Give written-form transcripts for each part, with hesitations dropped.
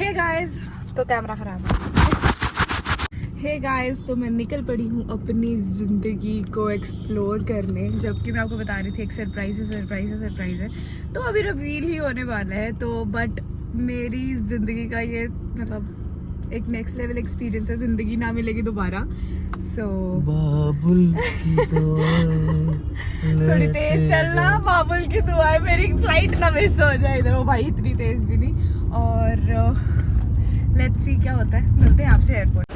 Hey guys, तो camera खराब है। हे गाइस, तो मैं निकल पड़ी हूँ अपनी ज़िंदगी को एक्सप्लोर करने, जबकि मैं आपको बता रही थी एक सरप्राइज है। तो अभी रिवील ही होने वाला है। तो बट मेरी ज़िंदगी का ये मतलब एक नेक्स्ट लेवल एक्सपीरियंस है, ज़िंदगी ना मिलेगी दोबारा। सो बाबुल की दुआएं थोड़ी तेज चलना, बाबुल की दुआएं, मेरी फ्लाइट ना मिस हो जाए इधर। ओ भाई, इतनी तेज भी नहीं। और लेट्स सी क्या होता है, मिलते हैं आपसे एयरपोर्ट।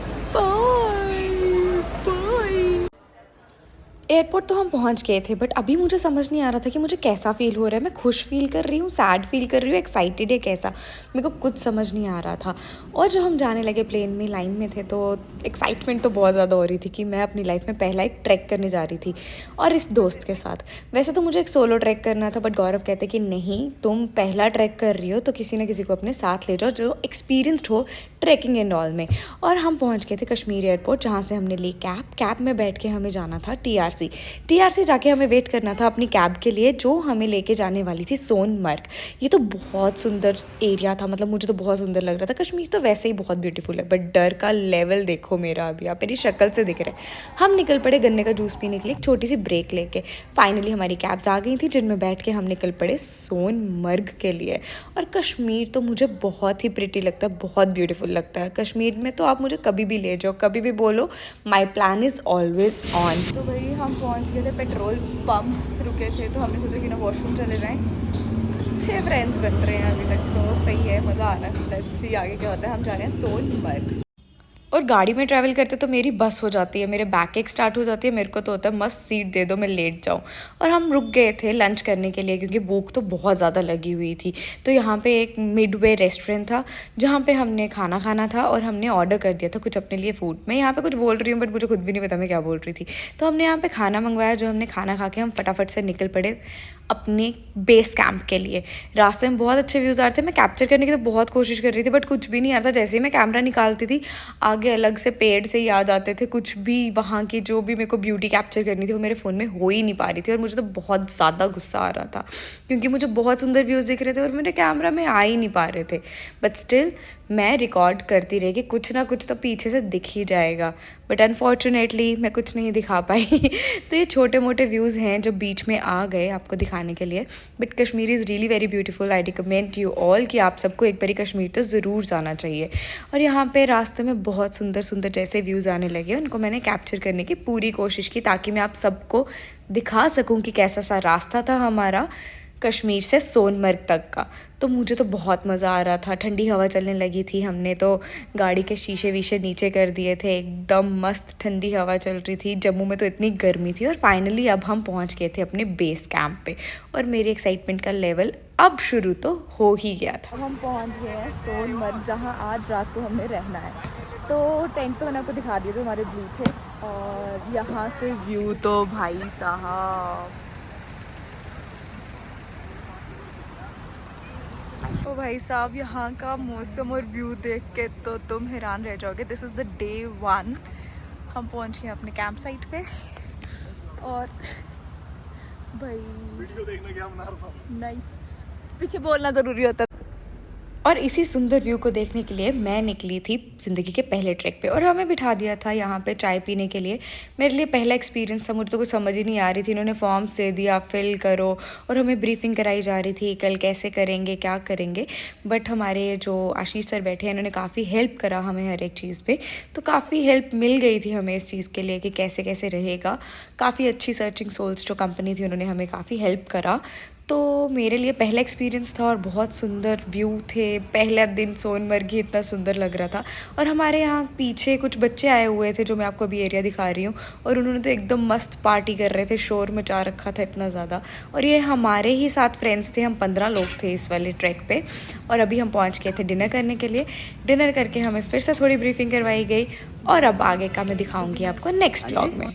एयरपोर्ट तो हम पहुंच गए थे, बट अभी मुझे समझ नहीं आ रहा था कि मुझे कैसा फील हो रहा है। मैं खुश फील कर रही हूँ, सैड फील कर रही हूँ, एक्साइटेड है, कैसा, मेरे को कुछ समझ नहीं आ रहा था। और जब हम जाने लगे प्लेन में, लाइन में थे, तो एक्साइटमेंट तो बहुत ज़्यादा हो रही थी कि मैं अपनी लाइफ में पहला एक ट्रैक करने जा रही थी, और इस दोस्त के साथ। वैसे तो मुझे एक सोलो ट्रैक करना था, बट गौरव कहते कि नहीं, तुम पहला ट्रैक कर रही हो तो किसी ना किसी को अपने साथ ले जाओ जो एक्सपीरियंस्ड हो ट्रैकिंग एंड ऑल में। और हम पहुँच गए थे कश्मीर एयरपोर्ट, जहाँ से हमने ली कैब में बैठ के हमें जाना था टीआरसी जाके हमें वेट करना था अपनी कैब के लिए, जो हमें लेके जाने वाली थी सोनमर्ग। ये तो बहुत सुंदर एरिया था, मतलब मुझे तो बहुत सुंदर लग रहा था। कश्मीर तो वैसे ही बहुत ब्यूटीफुल है, बट डर का लेवल देखो मेरा, अभी आप मेरी शक्ल से दिख रहे हैं। हम निकल पड़े गन्ने का जूस पीने के लिए, एक छोटी सी ब्रेक लेके। फाइनली हमारी कैब्स आ गई थी, जिनमें बैठ के हम निकल पड़े सोनमर्ग के लिए। और कश्मीर तो मुझे बहुत ही प्रिटी लगता है, बहुत ब्यूटीफुल लगता है। कश्मीर में तो आप मुझे कभी भी ले जाओ, कभी भी बोलो, my plan is always on. तो भाई हम पहुंच गए थे पेट्रोल पंप, रुके थे, तो हमने सोचा कि ना वॉशरूम चले जाएं। अच्छे फ्रेंड्स बन रहे हैं अभी तक, तो सही है, मज़ा आ रहा है। लेट्स सी आगे क्या होता है। हम जा रहे हैं सोनमर्ग। और गाड़ी में ट्रैवल करते तो मेरी बस हो जाती है, मेरे बैक एक स्टार्ट हो जाती है। मेरे को तो होता है मस्त सीट दे दो, मैं लेट जाऊँ। और हम रुक गए थे लंच करने के लिए, क्योंकि भूख तो बहुत ज़्यादा लगी हुई थी। तो यहाँ पे एक मिडवे रेस्टोरेंट था, जहाँ पे हमने खाना खाना था, और हमने ऑर्डर कर दिया था कुछ अपने लिए फ़ूड। मैं यहाँ पे कुछ बोल रही हूँ, बट मुझे खुद भी नहीं पता मैं क्या बोल रही थी। तो हमने यहाँ पे खाना मंगवाया, जो हमने खाना खा के हम फटाफट से निकल पड़े अपने बेस कैंप के लिए। रास्ते में बहुत अच्छे व्यूज़ आ रहे थे, मैं कैप्चर करने की तो बहुत कोशिश कर रही थी, बट कुछ भी नहीं आ रहा था। जैसे ही मैं कैमरा निकालती थी, आगे अलग से पेड़ से ही आ जाते थे कुछ भी। वहाँ की जो भी मेरे को ब्यूटी कैप्चर करनी थी, वो मेरे फ़ोन में हो ही नहीं पा रही थी। और मुझे तो बहुत ज़्यादा गुस्सा आ रहा था, क्योंकि मुझे बहुत सुंदर व्यूज़ दिख रहे थे और मेरे कैमरा में आ ही नहीं पा रहे थे। बट स्टिल मैं रिकॉर्ड करती रही कि कुछ ना कुछ तो पीछे से दिख ही जाएगा, बट अनफॉर्चुनेटली मैं कुछ नहीं दिखा पाई। तो ये छोटे मोटे व्यूज़ हैं जो बीच में आ गए आपको दिखाने के लिए। But Kashmir is really very beautiful. I recommend you all कि आप सबको एक बारी कश्मीर तो ज़रूर जाना चाहिए। और यहाँ पे रास्ते में बहुत सुंदर सुंदर जैसे व्यूज़ आने लगे, उनको मैंने कैप्चर करने की पूरी कोशिश की, ताकि मैं आप सबको दिखा सकूँ कि कैसा सा रास्ता था हमारा कश्मीर से सोनमर्ग तक का। तो मुझे तो बहुत मज़ा आ रहा था, ठंडी हवा चलने लगी थी। हमने तो गाड़ी के शीशे वीशे नीचे कर दिए थे, एकदम मस्त ठंडी हवा चल रही थी। जम्मू में तो इतनी गर्मी थी। और फाइनली अब हम पहुंच गए थे अपने बेस कैंप पे, और मेरी एक्साइटमेंट का लेवल अब शुरू तो हो ही गया था। अब हम पहुँच गए हैं सोनमर्ग, जहाँ आज रात को हमने रहना है। तो टेंट तो मैंने आपको दिखा दिया जो हमारे ब्लू थे। और यहाँ से व्यू तो भाई साहब, ओ भाई साहब, यहाँ का मौसम और व्यू देख के तो तुम हैरान रह जाओगे। This is the day 1। हम पहुँच गए अपने कैंप साइट पे। और भाई वीडियो देखना क्या बना रहा था, नाइस, पीछे बोलना ज़रूरी होता। और इसी सुंदर व्यू को देखने के लिए मैं निकली थी ज़िंदगी के पहले ट्रैक पे, और हमें बिठा दिया था यहाँ पे चाय पीने के लिए। मेरे लिए पहला एक्सपीरियंस था, मुझे तो कुछ समझ ही नहीं आ रही थी। इन्होंने फॉर्म्स दे दिया, फिल करो, और हमें ब्रीफिंग कराई जा रही थी कल कैसे करेंगे, क्या करेंगे। बट हमारे जो आशीष सर बैठे हैं, इन्होंने काफ़ी हेल्प करा हमें हर एक चीज़ पर। तो काफ़ी हेल्प मिल गई थी हमें इस चीज़ के लिए कि कैसे कैसे रहेगा। काफ़ी अच्छी सर्चिंग सोल्स जो कंपनी थी, उन्होंने हमें काफ़ी हेल्प करा। तो मेरे लिए पहला एक्सपीरियंस था, और बहुत सुंदर व्यू थे। पहला दिन सोनमर्ग ही इतना सुंदर लग रहा था। और हमारे यहाँ पीछे कुछ बच्चे आए हुए थे, जो मैं आपको अभी एरिया दिखा रही हूँ, और उन्होंने तो एकदम मस्त पार्टी कर रहे थे, शोर मचा रखा था इतना ज़्यादा। और ये हमारे ही साथ फ्रेंड्स थे, हम 15 लोग थे इस वाले ट्रैक पे। और अभी हम पहुँच गए थे डिनर करने के लिए। डिनर करके हमें फिर से थोड़ी ब्रीफिंग करवाई गई, और अब आगे का मैं दिखाऊँगी आपको नेक्स्ट व्लॉग में।